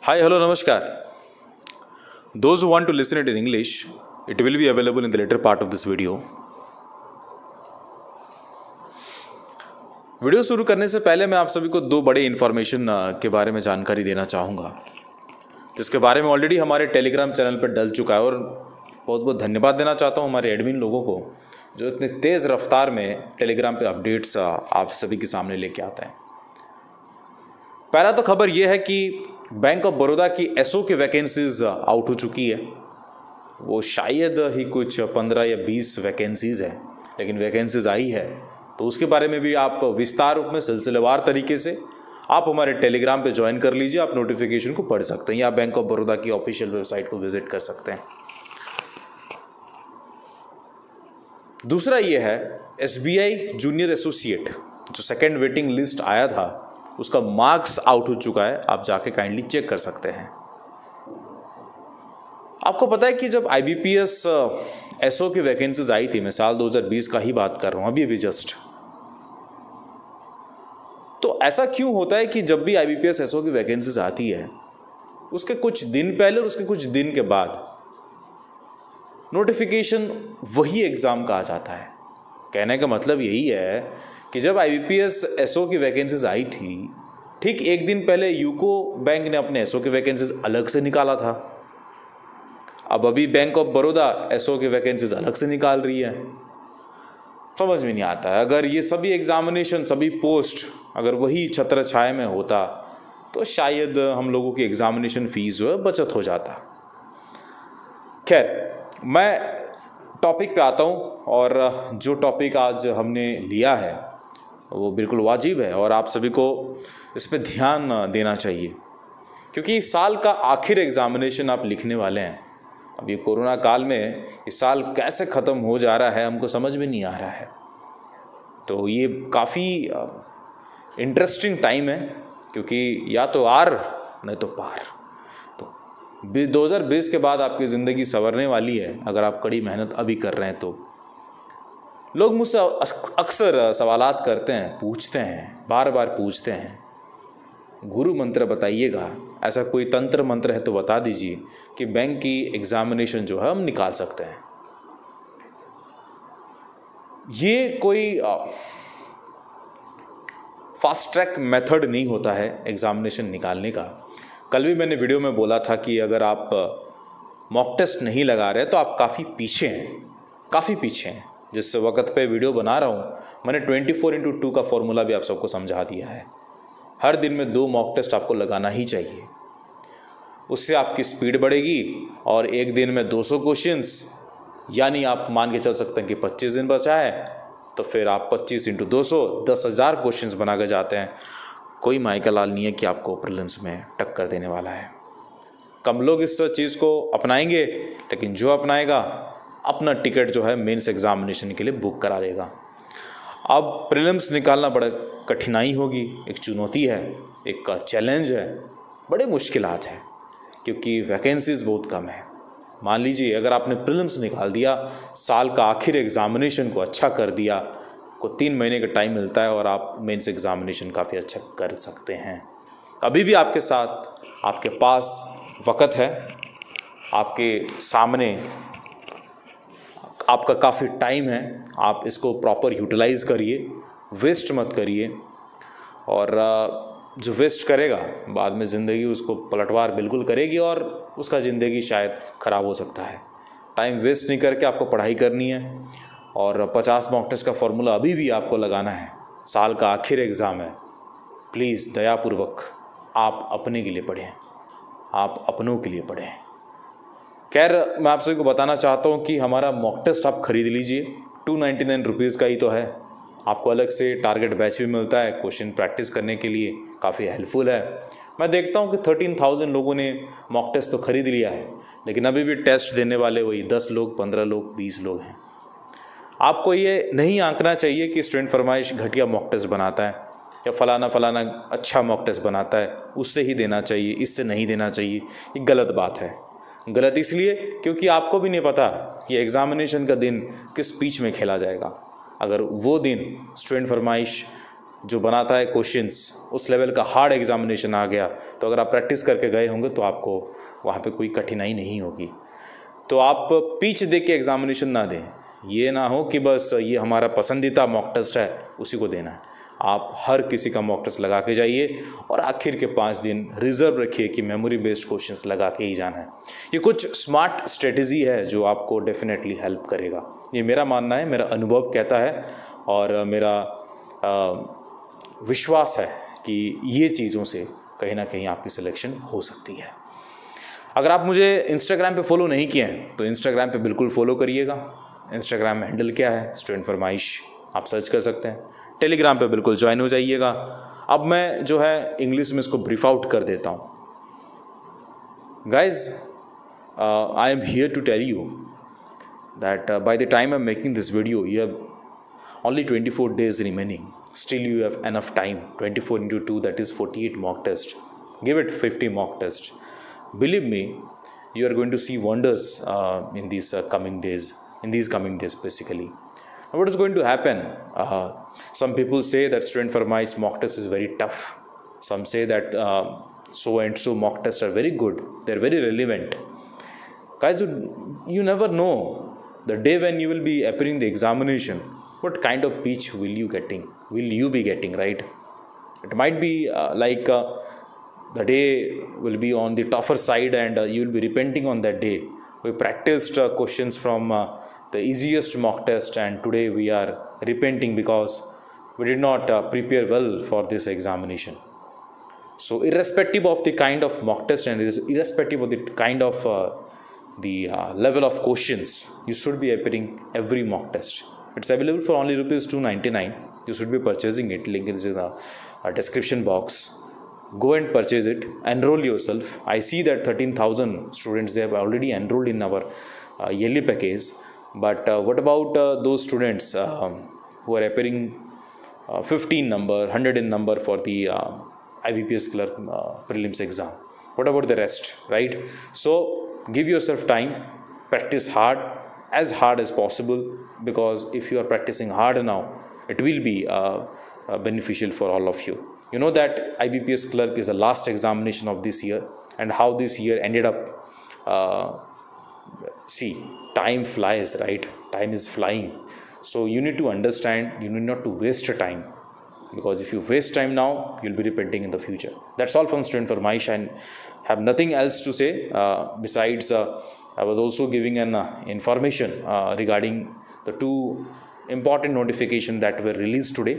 Hi, hello, namaskar. Those who want to listen it in English, it will be available in the later part of this video. Video शुरू करने से पहले मैं आप सभी को दो बड़े इन्फॉर्मेशन के बारे में जानकारी देना चाहूँगा, जिसके बारे में ऑलरेडी हमारे टेलीग्राम चैनल पर डल चुका है। और बहुत बहुत धन्यवाद देना चाहता हूँ हमारे एडमिन लोगों को, जो इतने तेज़ रफ्तार में टेलीग्राम पे अपडेट्स आप सभी के सामने लेके आते हैं। पहला तो खबर यह है कि बैंक ऑफ बड़ौदा की एसओ की वैकेंसीज आउट हो चुकी है। वो शायद ही कुछ 15 या 20 वैकेंसीज है, लेकिन वैकेंसीज आई है, तो उसके बारे में भी आप विस्तार रूप में सिलसिलेवार तरीके से आप हमारे टेलीग्राम पे ज्वाइन कर लीजिए। आप नोटिफिकेशन को पढ़ सकते हैं या बैंक ऑफ बड़ौदा की ऑफिशियल वेबसाइट को विजिट कर सकते हैं। दूसरा ये है एसबीआई जूनियर एसोसिएट, जो सेकेंड वेटिंग लिस्ट आया था, उसका मार्क्स आउट हो चुका है। आप जाके काइंडली चेक कर सकते हैं। आपको पता है कि जब आईबीपीएस एसओ की वैकेंसीज आई थी, मैं साल 2020 का ही बात कर रहा हूं, अभी जस्ट, तो ऐसा क्यों होता है कि जब भी आईबीपीएस एसओ की वैकेंसीज आती है, उसके कुछ दिन पहले और उसके कुछ दिन के बाद नोटिफिकेशन वही एग्जाम का आ जाता है। कहने का मतलब यही है कि जब आईबीपीएस एसओ की वैकेंसीज आई थी, ठीक एक दिन पहले यूको बैंक ने अपने एसओ की वैकेंसीज अलग से निकाला था। अब अभी बैंक ऑफ बड़ौदा एसओ की वैकेंसीज अलग से निकाल रही है। समझ में नहीं आता है। अगर ये सभी एग्जामिनेशन, सभी पोस्ट अगर वही छत्र छाया में होता, तो शायद हम लोगों की एग्जामिनेशन फीस जो है बचत हो जाता। खैर, मैं टॉपिक पे आता हूँ, और जो टॉपिक आज हमने लिया है वो बिल्कुल वाजिब है और आप सभी को इस पर ध्यान देना चाहिए, क्योंकि इस साल का आखिर एग्जामिनेशन आप लिखने वाले हैं। अब ये कोरोना काल में इस साल कैसे ख़त्म हो जा रहा है हमको समझ में नहीं आ रहा है। तो ये काफ़ी इंटरेस्टिंग टाइम है, क्योंकि या तो आर नहीं तो पार। तो 2020 के बाद आपकी ज़िंदगी संवरने वाली है, अगर आप कड़ी मेहनत अभी कर रहे हैं तो। लोग मुझसे अक्सर सवालात करते हैं, पूछते हैं, बार बार पूछते हैं, गुरु मंत्र बताइएगा, ऐसा कोई तंत्र मंत्र है तो बता दीजिए कि बैंक की एग्जामिनेशन जो है हम निकाल सकते हैं। ये कोई फास्ट ट्रैक मेथड नहीं होता है एग्जामिनेशन निकालने का। कल भी मैंने वीडियो में बोला था कि अगर आप मॉक टेस्ट नहीं लगा रहे तो आप काफ़ी पीछे हैं, काफ़ी पीछे हैं। जिस वक्त पे वीडियो बना रहा हूँ, मैंने 24x2 का फॉर्मूला भी आप सबको समझा दिया है। हर दिन में 2 मॉक टेस्ट आपको लगाना ही चाहिए। उससे आपकी स्पीड बढ़ेगी और एक दिन में 200 क्वेश्चंस, यानी आप मान के चल सकते हैं कि 25 दिन बचा है, तो फिर आप 25 × 200 10,000 क्वेश्चंस बना के जाते हैं। कोई माइका लाल नहीं है कि आपको प्रीलिम्स में टक्कर देने वाला है। कम लोग इस चीज़ को अपनाएंगे, लेकिन जो अपनाएगा अपना टिकट जो है मेंस एग्जामिनेशन के लिए बुक करा लेगा। अब प्रीलिम्स निकालना बड़ा कठिनाई होगी, एक चुनौती है, एक चैलेंज है, बड़े मुश्किलात है, क्योंकि वैकेंसीज बहुत कम है। मान लीजिए अगर आपने प्रीलिम्स निकाल दिया, साल का आखिर एग्जामिनेशन को अच्छा कर दिया, को 3 महीने का टाइम मिलता है और आप मेंस एग्जामिनेशन काफ़ी अच्छा कर सकते हैं। अभी भी आपके साथ, आपके पास वक़्त है, आपके सामने आपका काफ़ी टाइम है। आप इसको प्रॉपर यूटिलाइज़ करिए, वेस्ट मत करिए। और जो वेस्ट करेगा बाद में ज़िंदगी उसको पलटवार बिल्कुल करेगी और उसका ज़िंदगी शायद ख़राब हो सकता है। टाइम वेस्ट नहीं करके आपको पढ़ाई करनी है, और 50 मॉक टेस्ट का फॉर्मूला अभी भी आपको लगाना है। साल का आखिर एग्ज़ाम है, प्लीज़ दयापूर्वक आप अपने के लिए पढ़ें, आप अपनों के लिए पढ़ें। खैर, मैं आप सभी को बताना चाहता हूँ कि हमारा मॉक टेस्ट आप ख़रीद लीजिए। 299 रुपीज़ का ही तो है। आपको अलग से टारगेट बैच भी मिलता है, क्वेश्चन प्रैक्टिस करने के लिए काफ़ी हेल्पफुल है। मैं देखता हूँ कि 13,000 लोगों ने मॉक टेस्ट तो ख़रीद लिया है, लेकिन अभी भी टेस्ट देने वाले वही 10 लोग, 15 लोग, 20 लोग हैं। आपको ये नहीं आंकना चाहिए कि स्टूडेंट फरमाइश घटिया मॉक टेस्ट बनाता है या फलाना अच्छा मॉक टेस्ट बनाता है, उससे ही देना चाहिए, इससे नहीं देना चाहिए। ये गलत बात है। गलत इसलिए क्योंकि आपको भी नहीं पता कि एग्ज़ामिनेशन का दिन किस पिच में खेला जाएगा। अगर वो दिन स्टूडेंट फरमाइश जो बनाता है क्वेश्चंस, उस लेवल का हार्ड एग्जामिनेशन आ गया, तो अगर आप प्रैक्टिस करके गए होंगे तो आपको वहाँ पे कोई कठिनाई नहीं होगी। तो आप पीच दे के एग्जामिनेशन ना दें, ये ना हो कि बस ये हमारा पसंदीदा मॉक टेस्ट है उसी को देना है। आप हर किसी का मॉक टेस्ट लगा के जाइए और आखिर के 5 दिन रिजर्व रखिए कि मेमोरी बेस्ड क्वेश्चंस लगा के ही जाना है। ये कुछ स्मार्ट स्ट्रेटजी है जो आपको डेफिनेटली हेल्प करेगा, ये मेरा मानना है, मेरा अनुभव कहता है और मेरा विश्वास है कि ये चीज़ों से कहीं ना कहीं आपकी सिलेक्शन हो सकती है। अगर आप मुझे इंस्टाग्राम पे फॉलो नहीं किए हैं तो इंस्टाग्राम पे बिल्कुल फॉलो करिएगा। इंस्टाग्राम में हैंडल क्या है, स्टूडेंट फरमाइश, आप सर्च कर सकते हैं। टेलीग्राम पे बिल्कुल ज्वाइन हो जाइएगा। अब मैं जो है इंग्लिश में इसको ब्रीफ आउट कर देता हूँ। Guys, I am here to tell you that by the time I am making this video you have only 24 days remaining. Still you have enough time. 24 into 2, that is 48 mock test. Give it 50 mock test. Believe me, you are going to see wonders in these coming days. In these coming days, basically. Now, what is going to happen? Some people say that student Farmai's mock test is very tough. Some say that so and so mock tests are very good. They are very relevant. Guys, you never know the day when you will be appearing the examination. What kind of pitch will you be getting, right? It might be the day will be on the tougher side and you will be repenting on that day. We practiced questions from the easiest mock test and today we are repenting because we did not prepare well for this examination. So irrespective of the kind of mock test and irrespective of the kind of the level of questions, you should be appearing every mock test. It's available for only ₹299. You should be purchasing it. Link is in the description box. Go and purchase it. Enroll yourself. I see that 13,000 students, they have already enrolled in our yearly package. But what about those students who are appearing 15 number, 100 in number for the IBPS clerk prelims exam? What about the rest, right? So give yourself time. Practice as hard as possible, because if you are practicing hard now, it will be beneficial for all of you. You know that IBPS clerk is the last examination of this year, and how this year ended up. See, time flies, right? Time is flying. So you need to understand, you need not to waste time, because if you waste time now, you'll be repenting in the future. That's all from Student Farmaish, and have nothing else to say besides I was also giving an information regarding the 2 important notifications that were released today.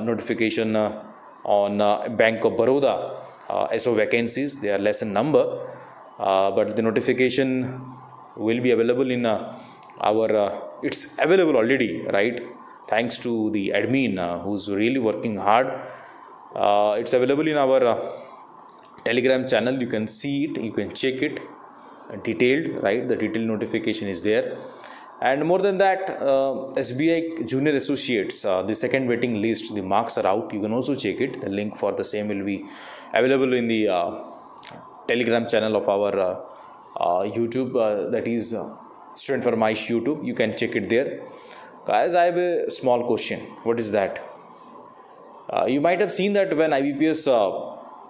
Notification on Bank of Baroda SO vacancies. They are less in number, but the notification will be available in it's available already, right? Thanks to the admin who's really working hard. It's available in our Telegram channel. You can see it, you can check it. Detailed, right? The detailed notification is there. And more than that, SBI Junior Associates, the second waiting list, the marks are out. You can also check it. The link for the same will be available in the Telegram channel of our YouTube, that is Student Farmaish YouTube. You can check it there. Guys, I have a small question. What is that? You might have seen that when IBPS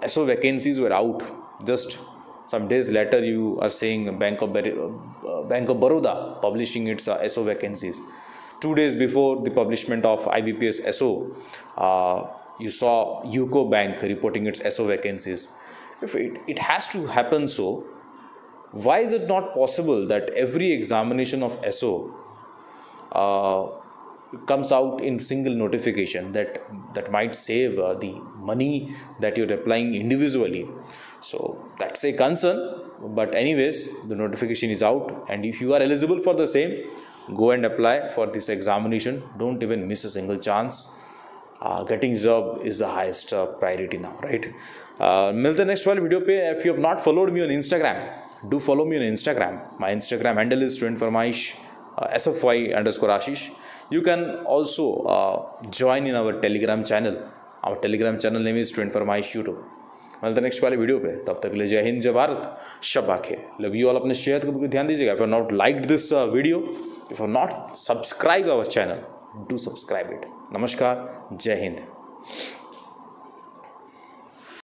SO vacancies were out, just some days later you are saying Bank of Baroda publishing its SO vacancies. 2 days before the publishment of IBPS SO, you saw UCO Bank reporting its SO vacancies. If it has to happen so, why is it not possible that every examination of SO comes out in single notification? That might save the money that you're applying individually. So that's a concern, but anyways, the notification is out, and if you are eligible for the same, go and apply for this examination. Don't even miss a single chance. Getting job is the highest priority now, right? मिलते next वाले video पे. If you have not followed me on Instagram, do follow me on Instagram. My Instagram handle is Student Farmaish, SFY_Ashish. You can also join in our Telegram channel. Our Telegram channel name is Student Farmaish YouTube. मिलते next वाले video पे. तब तक के लिए जय हिंद, जय भारत, शब्बा खे. Love you all. अपने सेहत को ध्यान दीजिएगा. If you not like this video, if you not subscribe our channel, do subscribe it. नमस्कार, जय हिंद. हैं।